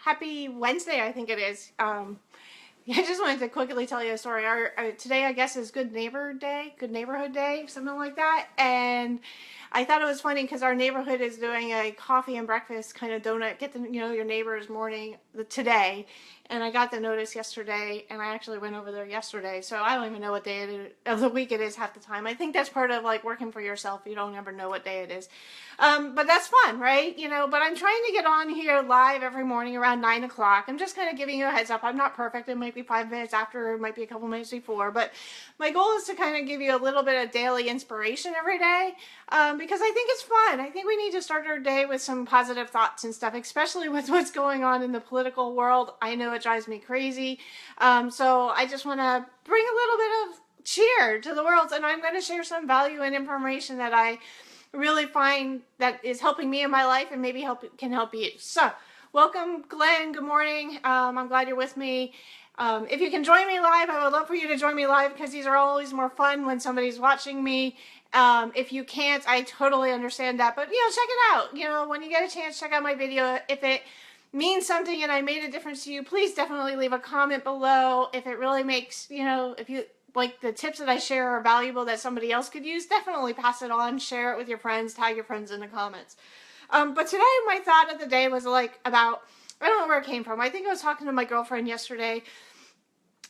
Happy Wednesday, I think it is. I just wanted to quickly tell you a story. Today, I guess, is Good Neighbor Day, Good Neighborhood Day, something like that. And I thought it was funny because our neighborhood is doing a coffee and breakfast kind of donut, get to know your neighbors morning today. And I got the notice yesterday, and I actually went over there yesterday. So I don't even know what day of the week it is half the time. I think that's part of like working for yourself. You don't ever know what day it is. But that's fun, right? But I'm trying to get on here live every morning around 9 o'clock. I'm just kind of giving you a heads up. I'm not perfect. It might be 5 minutes after, it might be a couple minutes before. But my goal is to kind of give you a little bit of daily inspiration every day because I think it's fun. I think we need to start our day with some positive thoughts and stuff, especially with what's going on in the political world. I know it drives me crazy. So I just want to bring a little bit of cheer to the world, and I'm going to share some value and information that I really find that is helping me in my life and maybe can help you. So welcome, Glenn. Good morning. I'm glad you're with me. If you can join me live, I would love for you to join me live because these are always more fun when somebody's watching me. If you can't, I totally understand that, but check it out. When you get a chance, check out my video. If it means something and I made a difference to you, please definitely leave a comment below. If it really makes, if you like the tips that I share are valuable that somebody else could use, definitely pass it on, share it with your friends, tag your friends in the comments. But today my thought of the day was about, I don't know where it came from. I think I was talking to my girlfriend yesterday,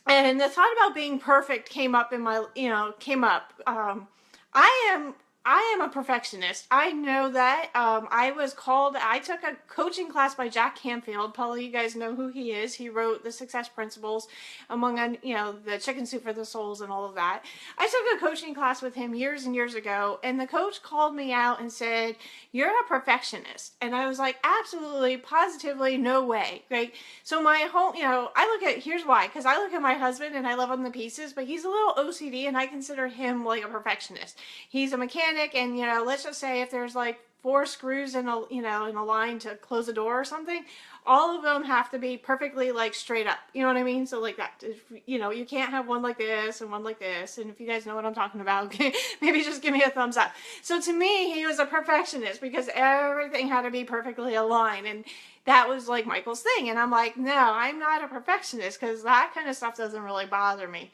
and the thought about being perfect came up in my, I am a perfectionist. I know that. I took a coaching class by Jack Canfield. Probably you guys know who he is. He wrote The Success Principles, among, the Chicken Soup for the Souls and all of that. I took a coaching class with him years and years ago, and the coach called me out and said, "You're a perfectionist." And I was like, absolutely, positively, no way. Right? So my whole, here's why. Because I look at my husband and I love him to pieces, but he's a little OCD, and I consider him like a perfectionist. He's a mechanic, and let's just say if there's like 4 screws in a line to close a door or something, all of them have to be perfectly like straight up. You know what I mean? So like that, you can't have one like this and one like this. And if you guys know what I'm talking about, maybe just give me a thumbs up. So to me, he was a perfectionist because everything had to be perfectly aligned, and that was like Michael's thing. And I'm like, no, I'm not a perfectionist because that kind of stuff doesn't really bother me.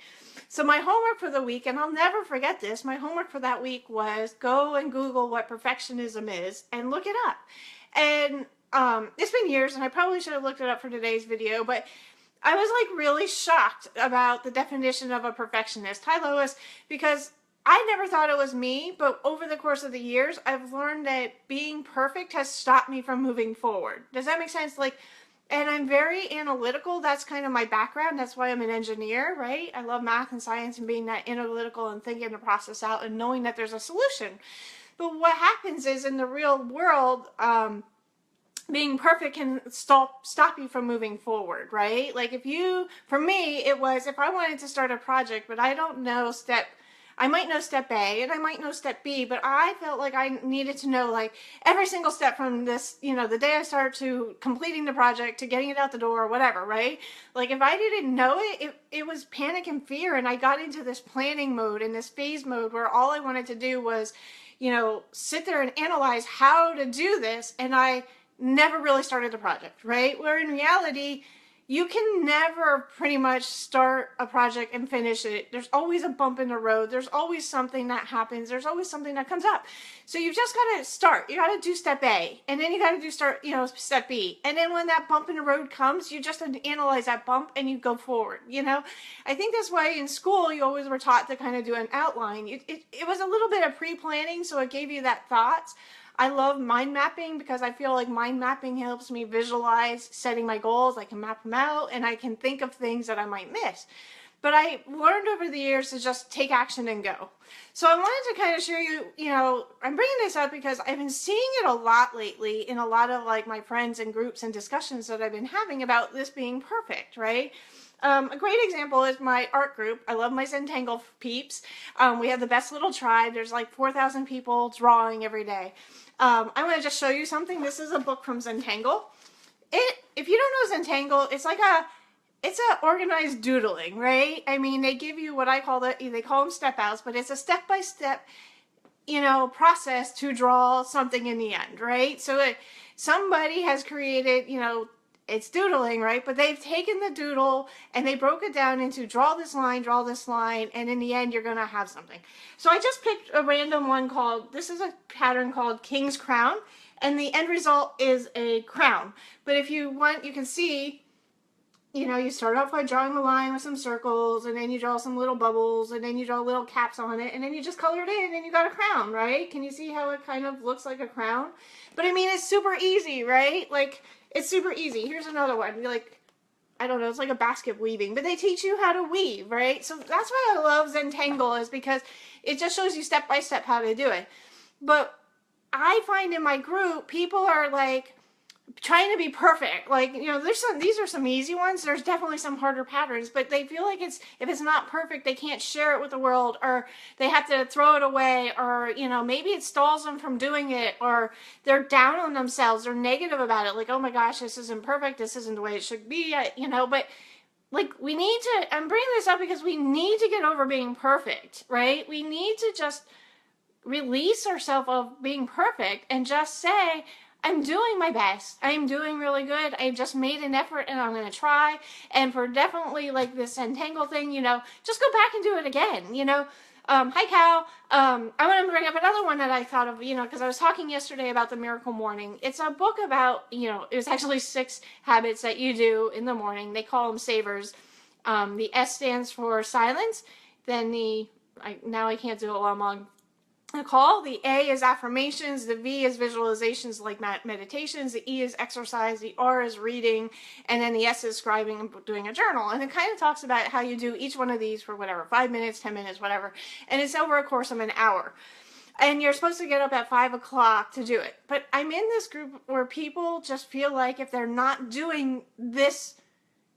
So my homework for the week, and I'll never forget this, my homework for that week was go and Google what perfectionism is and look it up. And it's been years, and I probably should have looked it up for today's video, but I was like really shocked about the definition of a perfectionist. Hi, Lois, because I never thought it was me, but over the course of the years, I've learned that being perfect has stopped me from moving forward. Does that make sense? And I'm very analytical. That's kind of my background. That's why I'm an engineer, right? I love math and science and being that analytical and thinking the process out and knowing that there's a solution. But what happens is in the real world, being perfect can stop you from moving forward, right? Like for me, it was if I wanted to start a project, but I don't know I might know step A and I might know step B, but I felt like I needed to know like every single step from this, the day I started to completing the project to getting it out the door or whatever, right? Like if I didn't know it was panic and fear, and I got into this planning mode and this phase mode where all I wanted to do was, sit there and analyze how to do this, and I never really started the project, right? Where in reality, you can never pretty much start a project and finish it. There's always a bump in the road. There's always something that happens. There's always something that comes up. So you just got to start. You got to do step A, and then you got to do step B. And then when that bump in the road comes, you just analyze that bump and you go forward. I think that's why in school you always were taught to kind of do an outline. It was a little bit of pre-planning, so it gave you that thoughts. I love mind mapping because I feel like mind mapping helps me visualize setting my goals. I can map them out and I can think of things that I might miss. But I learned over the years to just take action and go. So I wanted to kind of share I'm bringing this up because I've been seeing it a lot lately in a lot of like my friends and groups and discussions that I've been having about this being perfect, right? A great example is my art group. I love my Zentangle peeps. We have the best little tribe. There's like 4,000 people drawing every day. I want to just show you something. This is a book from Zentangle. If you don't know Zentangle, it's a organized doodling, right? I mean, they give you what they call them step outs, but it's a step-by-step process to draw something in the end, right? So somebody has created, it's doodling, right? But they've taken the doodle and they broke it down into draw this line, and in the end you're going to have something. So I just picked a random one this is a pattern called King's Crown, and the end result is a crown. But if you want, you can see, you start off by drawing a line with some circles, and then you draw some little bubbles, and then you draw little caps on it, and then you just color it in, and you got a crown, right? Can you see how it kind of looks like a crown? But I mean, it's super easy, right? Like, it's super easy. Here's another one. I don't know, it's like a basket weaving, but they teach you how to weave, right? So that's why I love Zentangle, is because it just shows you step by step how to do it. But I find in my group, people are like trying to be perfect. Like, these are some easy ones. There's definitely some harder patterns, but they feel like if it's not perfect, they can't share it with the world, or they have to throw it away, or, maybe it stalls them from doing it, or they're down on themselves, they're negative about it. Like, oh my gosh, this isn't perfect. This isn't the way it should be, but like, we need to, I'm bringing this up because we need to get over being perfect, right? We need to just release ourselves of being perfect and just say, I'm doing my best. I'm doing really good. I just made an effort and I'm going to try. And for definitely like this Zentangle thing, just go back and do it again, Hi, Cal. I want to bring up another one that I thought of, because I was talking yesterday about the Miracle Morning. It's a book about, it was actually 6 habits that you do in the morning. They call them savers. The S stands for silence. Then now I can't do it while I'm on a call. The A is affirmations, the V is visualizations like meditations, the E is exercise, the R is reading, and then the S is scribing and doing a journal. And it kind of talks about how you do each one of these for whatever, 5 minutes, 10 minutes, whatever. And it's over a course of an hour. And you're supposed to get up at 5 o'clock to do it. But I'm in this group where people just feel like if they're not doing this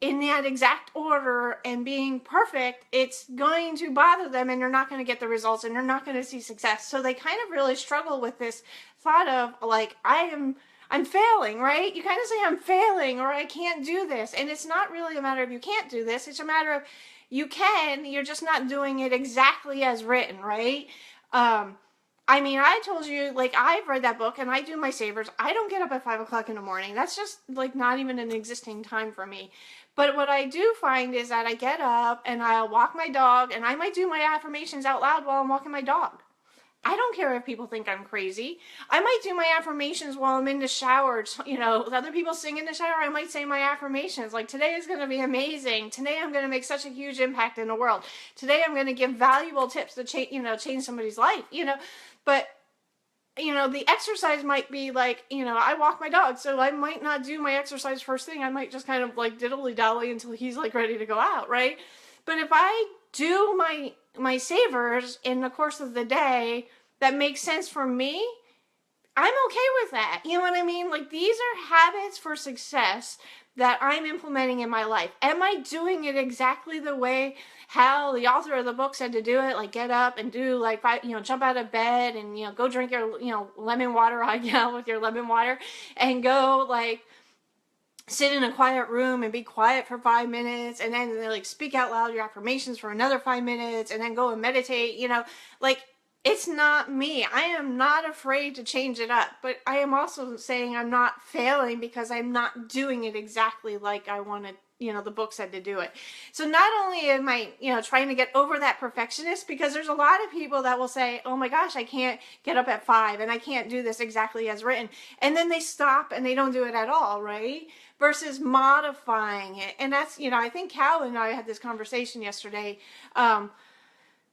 in that exact order and being perfect, it's going to bother them, and they're not going to get the results, and they're not going to see success. So they kind of really struggle with this thought of like, I'm failing, right? You kind of say I'm failing, or I can't do this. And it's not really a matter of you can't do this. It's a matter of you can, you're just not doing it exactly as written, right? I mean, I told you, like, I've read that book and I do my savers. I don't get up at 5 o'clock in the morning. That's just like not even an existing time for me. But what I do find is that I get up and I'll walk my dog, and I might do my affirmations out loud while I'm walking my dog. I don't care if people think I'm crazy. I might do my affirmations while I'm in the shower. Other people sing in the shower. I might say my affirmations. Like, today is going to be amazing. Today I'm going to make such a huge impact in the world. Today I'm going to give valuable tips to change somebody's life, But the exercise might be like, I walk my dog, so I might not do my exercise first thing. I might just kind of like diddly-dally until he's like ready to go out, right? But if I do my savers in the course of the day that makes sense for me, I'm okay with that. You know what I mean? Like, these are habits for success that I'm implementing in my life. Am I doing it exactly the way how the author of the book said to do it? Like, get up and do like 5, jump out of bed and, go drink your, lemon water with your lemon water, and go like sit in a quiet room and be quiet for 5 minutes, and then like speak out loud your affirmations for another 5 minutes, and then go and meditate, like, it's not me. I am not afraid to change it up, but I am also saying I'm not failing because I'm not doing it exactly like I wanted, the book said to do it. So not only am I, trying to get over that perfectionist, because there's a lot of people that will say, oh my gosh, I can't get up at 5 and I can't do this exactly as written. And then they stop and they don't do it at all, right? Versus modifying it. And that's, I think Cal and I had this conversation yesterday.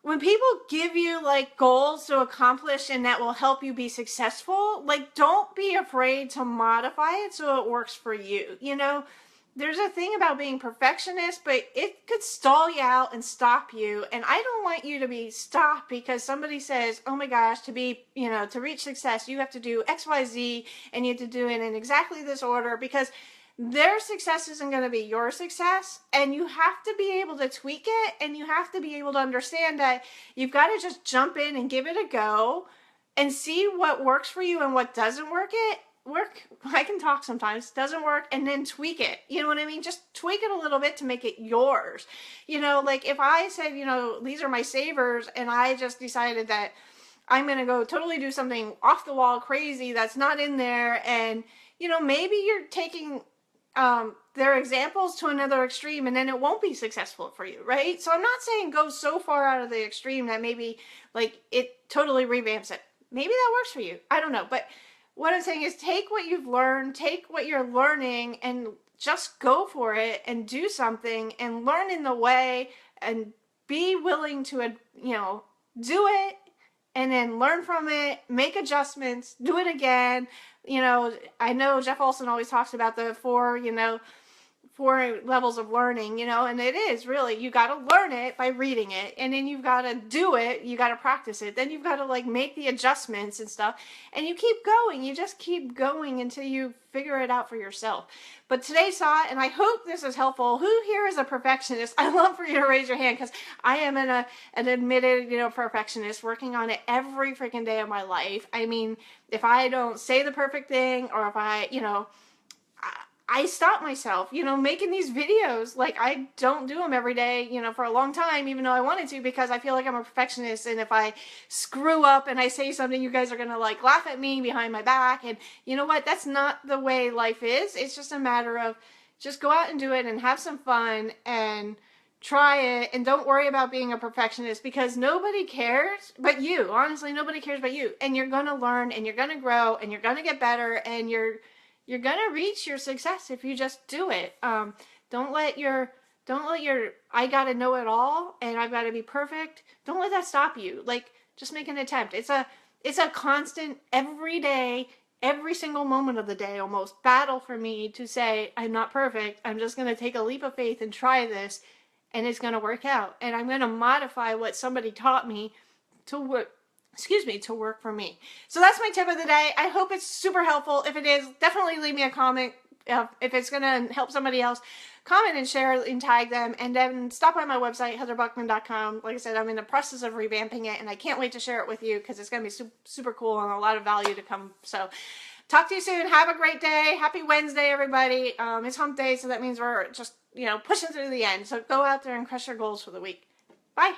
When people give you like goals to accomplish and that will help you be successful, like, don't be afraid to modify it so it works for you. There's a thing about being perfectionist, but it could stall you out and stop you. And I don't want you to be stopped because somebody says, oh my gosh, to reach success, you have to do X, Y, Z, and you have to do it in exactly this order, because their success isn't going to be your success, and you have to be able to tweak it, and you have to be able to understand that you've got to just jump in and give it a go and see what works for you and what doesn't work. I can talk sometimes, doesn't work, and then tweak it. You know what I mean? Just tweak it a little bit to make it yours. Like if I said, these are my savers, and I just decided that I'm going to go totally do something off the wall crazy that's not in there. And, you know, maybe you're taking their examples to another extreme and then it won't be successful for you, right? So I'm not saying go so far out of the extreme that maybe like it totally revamps it. Maybe that works for you. I don't know. But what I'm saying is take what you've learned, take what you're learning and just go for it and do something and learn in the way and be willing to, you know, do it and then learn from it, make adjustments, do it again. You know, I know Jeff Olson always talks about the four levels of learning, you know, and it is really, you got to learn it by reading it, and then you've got to do it, you got to practice it, then you've got to like make the adjustments and stuff, and you keep going, you just keep going until you figure it out for yourself. But today's thought, and I hope this is helpful, who here is a perfectionist? I love for you to raise your hand, because I am an admitted, you know, perfectionist, working on it every freaking day of my life. I mean, if I don't say the perfect thing, or if I, you know, I stop myself, you know, making these videos. Like, I don't do them every day, you know, for a long time, even though I wanted to, because I feel like I'm a perfectionist, and if I screw up and I say something, you guys are gonna like laugh at me behind my back, and you know what, that's not the way life is. It's just a matter of just go out and do it and have some fun and try it, and don't worry about being a perfectionist, because nobody cares but you. Honestly, nobody cares but you, and you're gonna learn, and you're gonna grow, and you're gonna get better, and you're gonna reach your success if you just do it. Don't let your I gotta know it all and I've got to be perfect. Don't let that stop you. Like, just make an attempt. It's a constant, every day, every single moment of the day, almost battle for me to say I'm not perfect. I'm just gonna take a leap of faith and try this, and it's gonna work out. And I'm gonna modify what somebody taught me to work for me. So that's my tip of the day. I hope it's super helpful. If it is, definitely leave me a comment. If it's going to help somebody else, comment and share and tag them. And then stop by my website, heatherbuckman.com. Like I said, I'm in the process of revamping it, and I can't wait to share it with you, because it's going to be super cool and a lot of value to come. So talk to you soon. Have a great day. Happy Wednesday, everybody. It's hump day, so that means we're just, you know, pushing through the end. So go out there and crush your goals for the week. Bye.